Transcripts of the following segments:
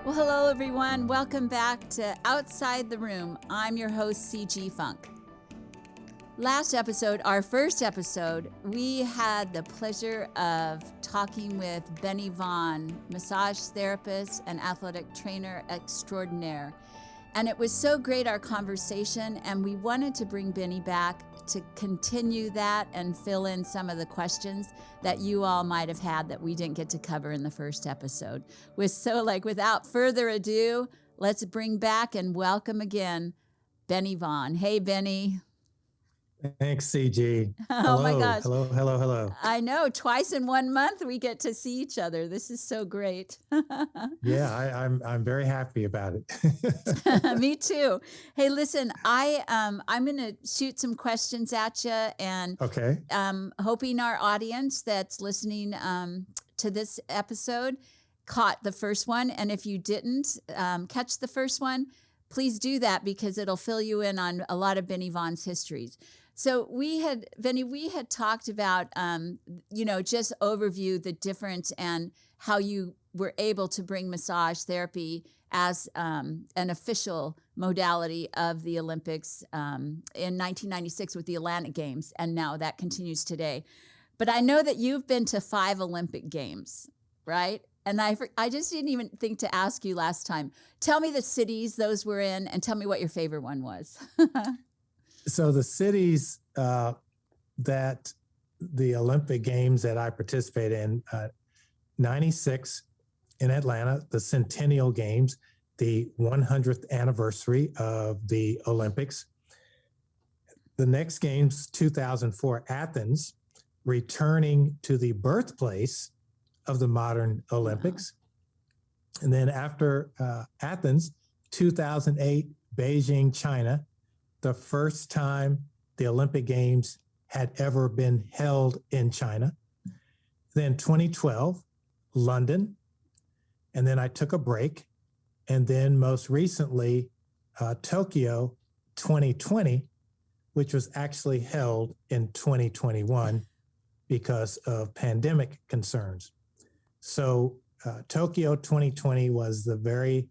Well, hello, everyone. Welcome back to Outside the Room. I'm your host, CG Funk. Last episode, our first episode, we had the pleasure of talking with Benny Vaughn, massage therapist and athletic trainer extraordinaire. And it was so great, our conversation, and we wanted to bring Benny back to continue that and fill in some of the questions that you all might have had that we didn't get to cover in the first episode. Without further ado, let's bring back and welcome again Benny Vaughn. Hey, Benny. Thanks, CG. Oh my gosh. Hello. I know, twice in 1 month we get to see each other. This is so great. Yeah, I'm very happy about it. Me too. Hey, listen, I'm going to shoot some questions at you, and Okay. Hoping our audience that's listening to this episode caught the first one. And if you didn't catch the first one, please do that because it'll fill you in on a lot of Benny Vaughn's histories. So Benny, we had talked about, just overview the difference and how you were able to bring massage therapy as an official modality of the Olympics in 1996 with the Atlanta Games, and now that continues today. But I know that you've been to 5 Olympic Games, right? And I just didn't even think to ask you last time. Tell me the cities those were in, and tell me what your favorite one was. So the cities that the Olympic Games that I participated in, 96 in Atlanta, the Centennial Games, the 100th anniversary of the Olympics. The next games, 2004 Athens, returning to the birthplace of the modern Olympics. Wow. And then after Athens, 2008 Beijing, China, the first time the Olympic Games had ever been held in China. Then 2012, London. And then I took a break. And then most recently, Tokyo 2020, which was actually held in 2021 because of pandemic concerns. So Tokyo 2020 was the very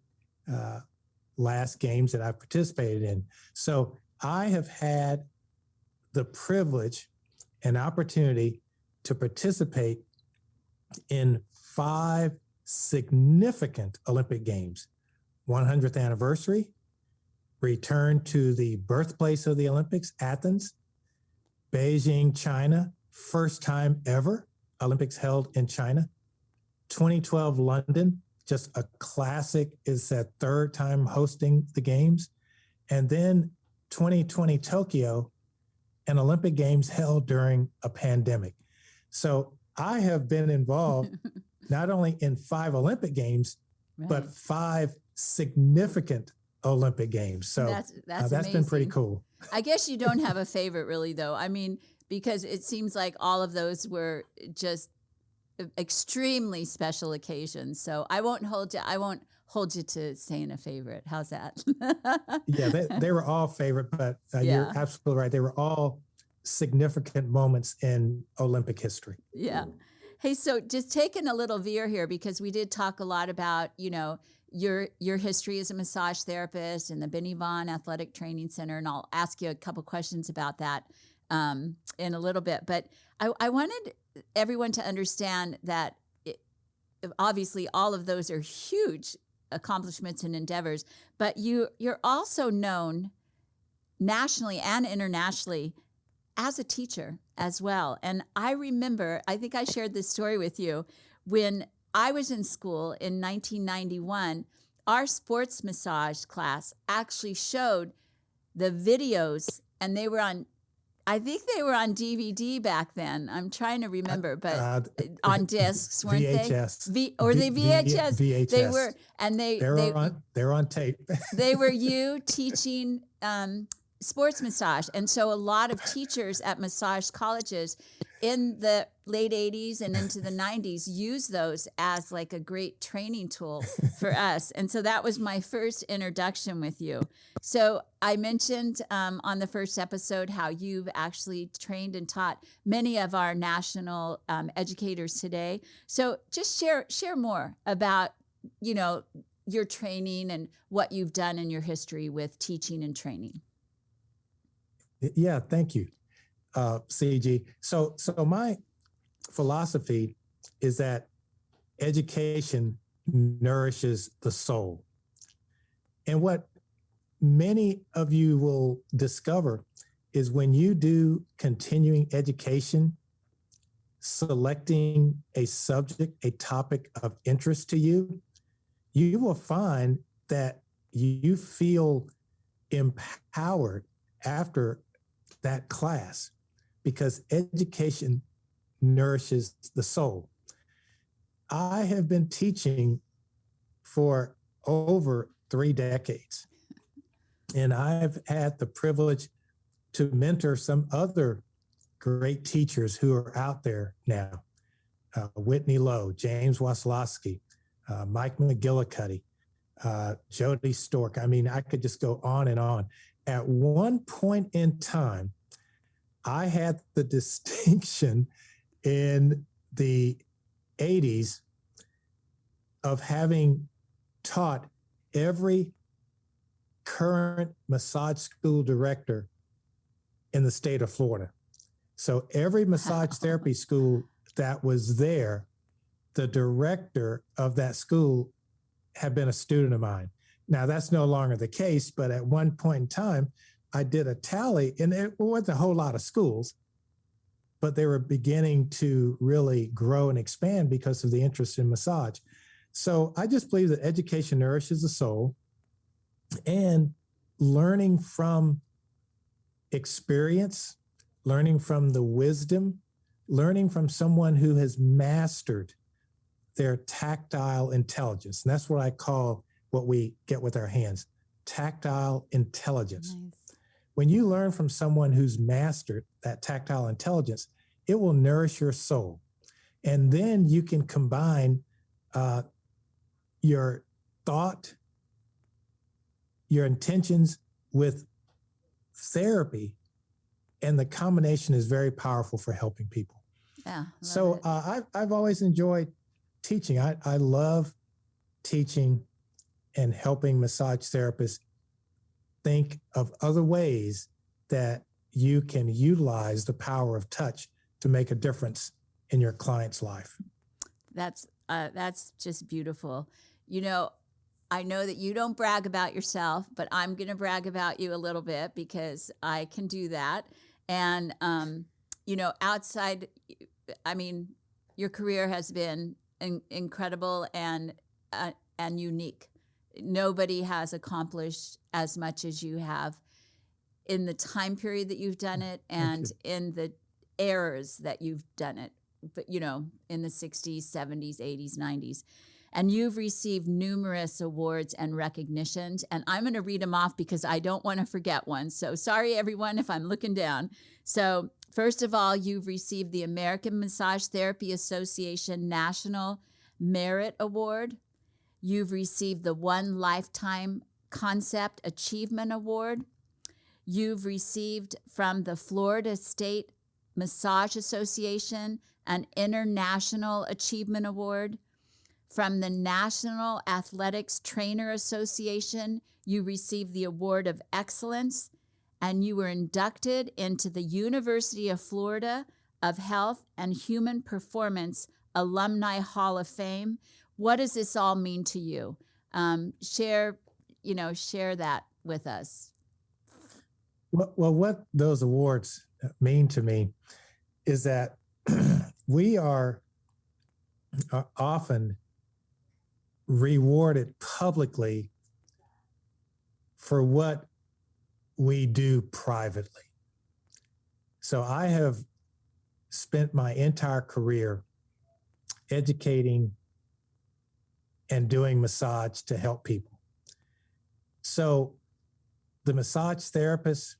last games that I participated in. So I have had the privilege and opportunity to participate in 5 significant Olympic Games: 100th anniversary, return to the birthplace of the Olympics, Athens, Beijing, China, first time ever Olympics held in China, 2012 London, just a classic, is that 3rd time hosting the games. And then 2020 Tokyo, an Olympic Games held during a pandemic. So I have been involved not only in 5 Olympic Games, right, but 5 significant Olympic Games. So that's been pretty cool. I guess you don't have a favorite really, though. I mean, because it seems like all of those were just extremely special occasions. So I won't hold you to saying a favorite. How's that? Yeah, they were all favorite, but you're absolutely right. They were all significant moments in Olympic history. Yeah. Hey, so just taking a little veer here, because we did talk a lot about, your history as a massage therapist and the Benny Vaughn Athletic Training Center, and I'll ask you a couple questions about that in a little bit. But I wanted everyone to understand that obviously all of those are huge accomplishments and endeavors, but you're also known nationally and internationally as a teacher as well. And I remember, I think I shared this story with you, when I was in school in 1991, our sports massage class actually showed the videos, and they were on, I think they were on DVD back then. I'm trying to remember, but on discs, weren't VHS. they? VHS. VHS. They were, and they're on tape. They were you teaching sports massage. And so a lot of teachers at massage colleges in the late 80s and into the 90s used those as like a great training tool for us. And so that was my first introduction with you. So I mentioned on the first episode how you've actually trained and taught many of our national educators today. So just share more about, your training and what you've done in your history with teaching and training. Yeah, thank you, CG. So my philosophy is that education nourishes the soul. And what many of you will discover is when you do continuing education, selecting a subject, a topic of interest to you, you will find that you feel empowered after that class because education nourishes the soul. I have been teaching for over 3 decades, and I've had the privilege to mentor some other great teachers who are out there now. Whitney Lowe, James Waslowski, Mike McGillicuddy, Jody Stork. I mean, I could just go on and on. At one point in time, I had the distinction in the 80s of having taught every current massage school director in the state of Florida. So every massage therapy school that was there, the director of that school had been a student of mine. Now that's no longer the case, but at one point in time, I did a tally, and it wasn't a whole lot of schools, but they were beginning to really grow and expand because of the interest in massage. So I just believe that education nourishes the soul, and learning from experience, learning from the wisdom, learning from someone who has mastered their tactile intelligence. And that's what I call what we get with our hands, tactile intelligence. Nice. When you learn from someone who's mastered that tactile intelligence, it will nourish your soul. And then you can combine your thought, your intentions with therapy, and the combination is very powerful for helping people. Yeah. So I've always enjoyed teaching. I love teaching and helping massage therapists think of other ways that you can utilize the power of touch to make a difference in your client's life. That's just beautiful. You know, I know that you don't brag about yourself, but I'm going to brag about you a little bit because I can do that. And, you know, outside, I mean, your career has been incredible and unique. Nobody has accomplished as much as you have in the time period that you've done it and in the eras that you've done it, but, you know, in the 60s, 70s, 80s, 90s. And you've received numerous awards and recognitions. And I'm going to read them off because I don't want to forget one. So sorry, everyone, if I'm looking down. So first of all, you've received the American Massage Therapy Association National Merit Award. You've received the One Lifetime Concept Achievement Award. You've received from the Florida State Massage Association an International Achievement Award. From the National Athletics Trainer Association, you received the Award of Excellence, and you were inducted into the University of Florida of Health and Human Performance Alumni Hall of Fame. What does this all mean to you? Share that with us. Well, what those awards mean to me is that we are often rewarded publicly for what we do privately. So I have spent my entire career educating and doing massage to help people. So the massage therapists,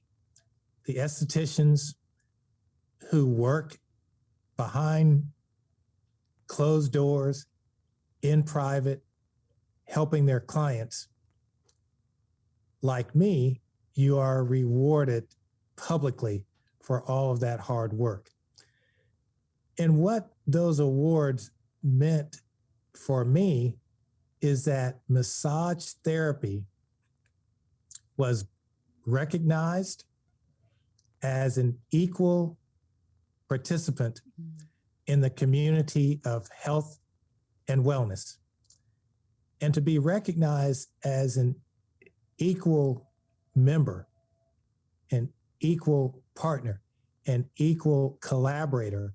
the estheticians who work behind closed doors, in private, helping their clients, like me, you are rewarded publicly for all of that hard work. And what those awards meant for me is that massage therapy was recognized as an equal participant in the community of health and wellness. And to be recognized as an equal member, an equal partner, an equal collaborator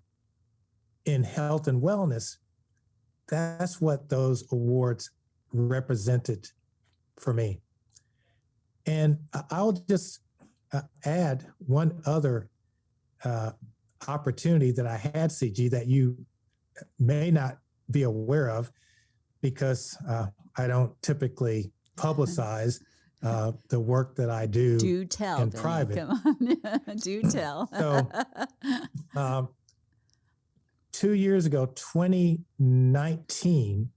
in health and wellness, that's what those awards represented for me. And I'll just add one other opportunity that I had, CG, that you may not be aware of, because I don't typically publicize the work that I do. Do tell, in Benny. private. Come on. Do tell. So 2 years ago, 2019,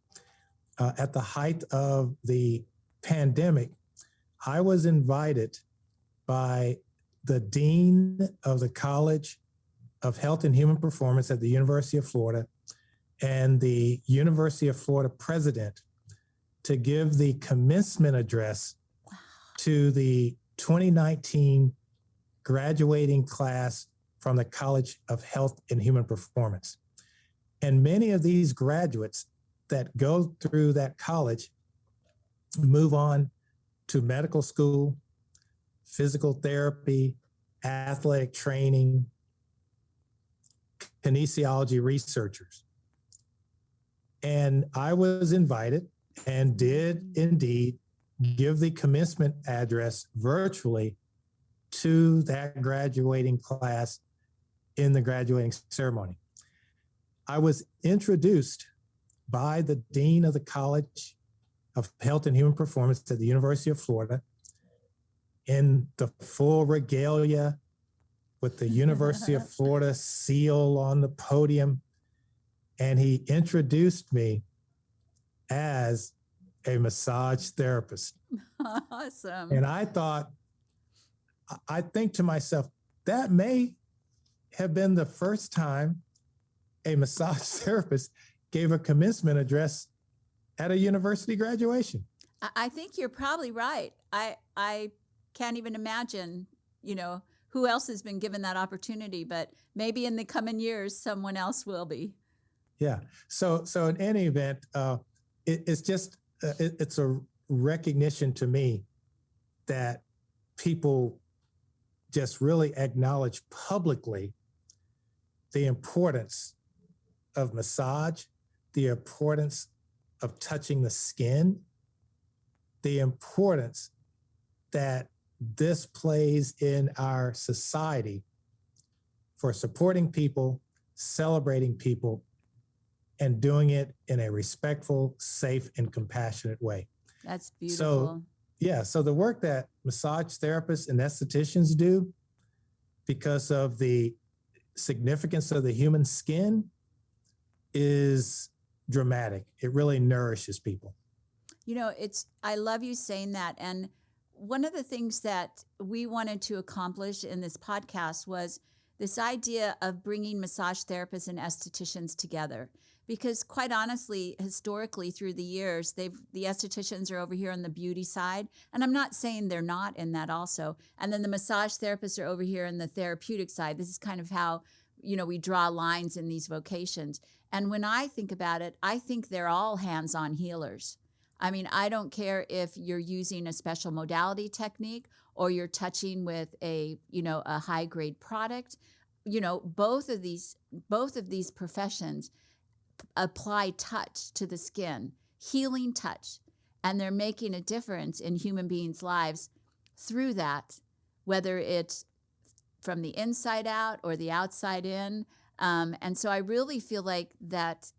at the height of the pandemic, I was invited by the Dean of the College of Health and Human Performance at the University of Florida and the University of Florida president to give the commencement address to the 2019 graduating class from the College of Health and Human Performance. And many of these graduates that go through that college move on to medical school, physical therapy, athletic training, kinesiology researchers. And I was invited and did indeed give the commencement address virtually to that graduating class in the graduating ceremony. I was introduced by the Dean of the College of Health and Human Performance at the University of Florida in the full regalia with the University of Florida seal on the podium. And he introduced me as a massage therapist. Awesome. And I think to myself, that may have been the first time a massage therapist gave a commencement address at a university graduation. I think you're probably right. I can't even imagine, who else has been given that opportunity, but maybe in the coming years, someone else will be. Yeah. So in any event, it's just, it's a recognition to me that people just really acknowledge publicly the importance of massage, the importance of touching the skin, the importance that this plays in our society for supporting people, celebrating people, and doing it in a respectful, safe, and compassionate way. That's beautiful. So the work that massage therapists and estheticians do, because of the significance of the human skin, is dramatic. It really nourishes people. I love you saying that. And one of the things that we wanted to accomplish in this podcast was this idea of bringing massage therapists and estheticians together. Because quite honestly, historically through the years, the estheticians are over here on the beauty side. And I'm not saying they're not in that also. And then the massage therapists are over here in the therapeutic side. This is kind of how, we draw lines in these vocations. And when I think about it, I think they're all hands-on healers. I mean, I don't care if you're using a special modality technique or you're touching with a high-grade product. Both of these professions apply touch to the skin, healing touch, and they're making a difference in human beings' lives through that, whether it's from the inside out or the outside in. And so I really feel like that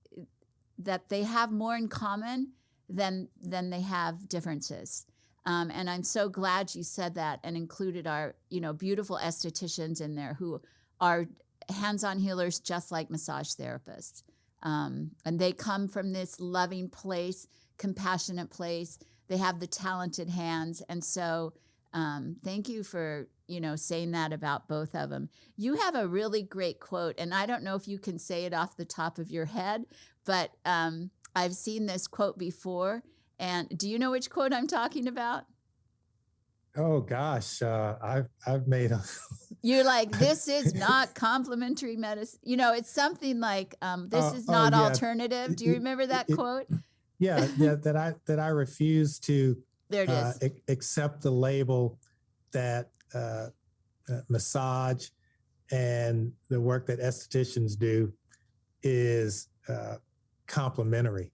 they have more in common than they have differences. And I'm so glad you said that and included our, beautiful estheticians in there who are hands-on healers just like massage therapists. And they come from this loving place, compassionate place. They have the talented hands. And so thank you for, saying that about both of them. You have a really great quote, and I don't know if you can say it off the top of your head, but I've seen this quote before, And do you know which quote I'm talking about? Oh gosh, I've made a You're like, this is not complementary medicine. It's something like, this is oh not yeah, alternative. Do you it, remember that it, quote? yeah, yeah, that I refuse to There it is. accept the label that massage and the work that estheticians do is complementary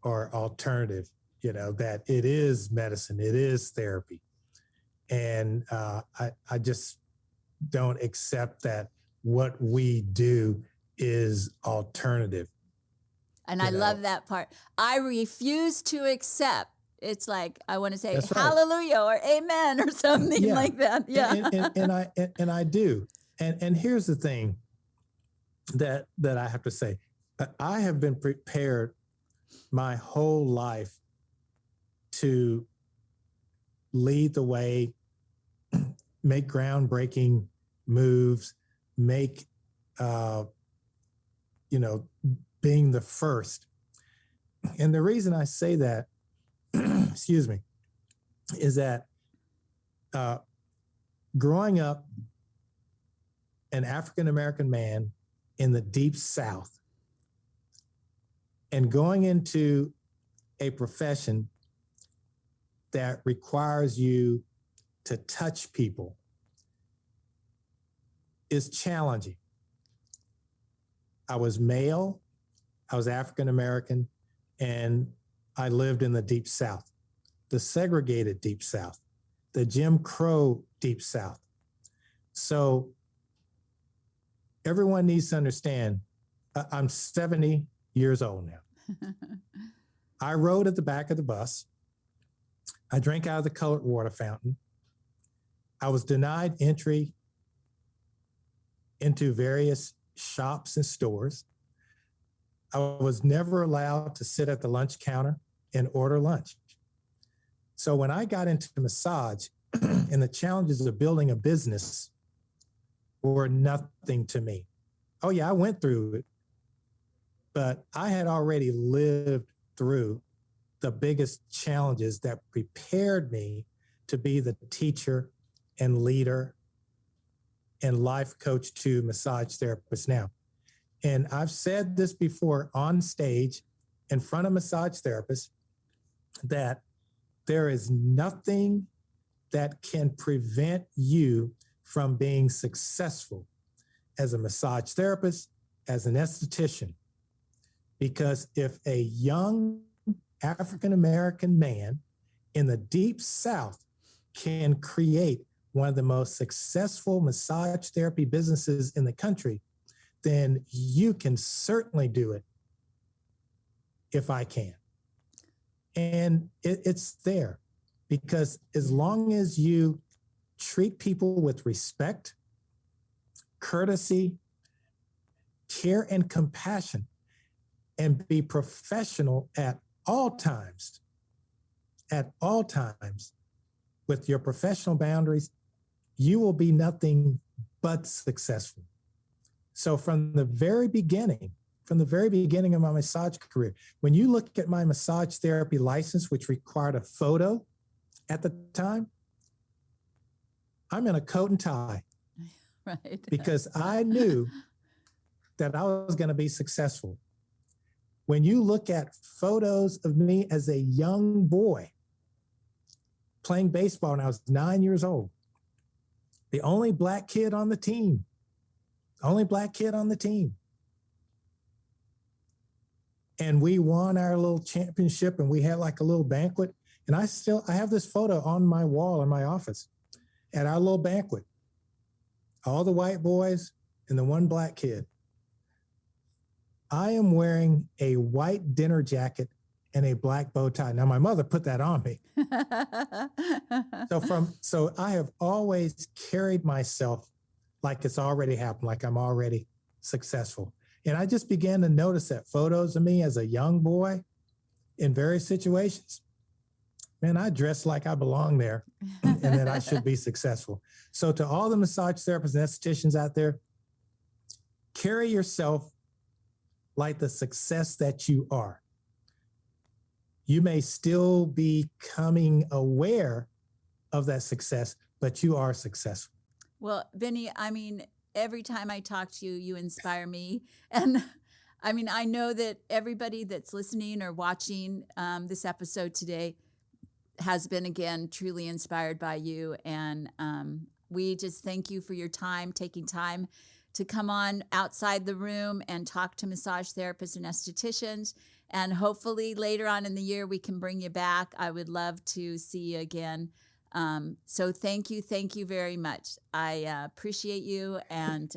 or alternative. That it is medicine, it is therapy, and I just don't accept that what we do is alternative. And I love that part. I refuse to accept. It's like I want to say That's right. hallelujah or amen or something Yeah. like that. Yeah. And I do. And here's the thing that I have to say. I have been prepared my whole life to lead the way, make groundbreaking moves, make being the first. And the reason I say that, excuse me, is that growing up an African-American man in the deep South and going into a profession that requires you to touch people is challenging. I was male, I was African-American, and I lived in the deep South, the segregated deep South, the Jim Crow deep South. So everyone needs to understand, I'm 70 years old now. I rode at the back of the bus. I drank out of the colored water fountain. I was denied entry into various shops and stores. I was never allowed to sit at the lunch counter and order lunch. So when I got into massage and the challenges of building a business were nothing to me. Oh yeah, I went through it, but I had already lived through the biggest challenges that prepared me to be the teacher and leader and life coach to massage therapists now. And I've said this before on stage in front of massage therapists that there is nothing that can prevent you from being successful as a massage therapist, as an esthetician. Because if a young African-American man in the deep South can create one of the most successful massage therapy businesses in the country, then you can certainly do it if I can. And it's there because as long as you treat people with respect, courtesy, care, and compassion, and be professional at all times with your professional boundaries, you will be nothing but successful. So from the very beginning of my massage career, when you look at my massage therapy license, which required a photo at the time, I'm in a coat and tie. Right. Because I knew that I was going to be successful. When you look at photos of me as a young boy playing baseball when I was 9 years old, the only black kid on the team. And we won our little championship and we had like a little banquet. And I have this photo on my wall in my office at our little banquet. All the white boys and the one black kid. I am wearing a white dinner jacket and a black bow tie. Now, my mother put that on me. So I have always carried myself like it's already happened, like I'm already successful. And I just began to notice that photos of me as a young boy in various situations. Man, I dress like I belong there and that I should be successful. So to all the massage therapists and estheticians out there, carry yourself like the success that you are. You may still be becoming aware of that success, but you are successful. Well, Benny, I mean, every time I talk to you, you inspire me. And I mean, I know that everybody that's listening or watching this episode today has been, again, truly inspired by you. And we just thank you for your time, taking time to come on Outside the Room and talk to massage therapists and estheticians. And hopefully later on in the year, we can bring you back. I would love to see you again. So thank you very much. I appreciate you, and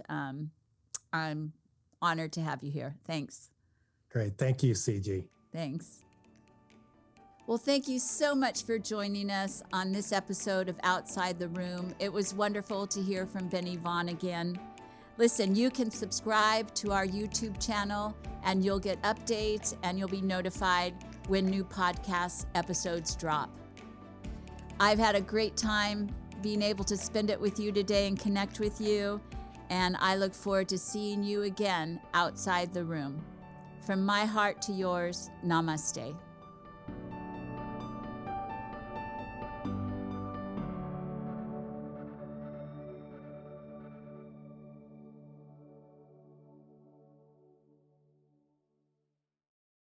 I'm honored to have you here. Thanks. Great. Thank you, CG. Thanks. Well, thank you so much for joining us on this episode of Outside the Room. It was wonderful to hear from Benny Vaughn again. Listen, you can subscribe to our YouTube channel and you'll get updates and you'll be notified when new podcast episodes drop. I've had a great time being able to spend it with you today and connect with you, and I look forward to seeing you again outside the room. From my heart to yours, namaste.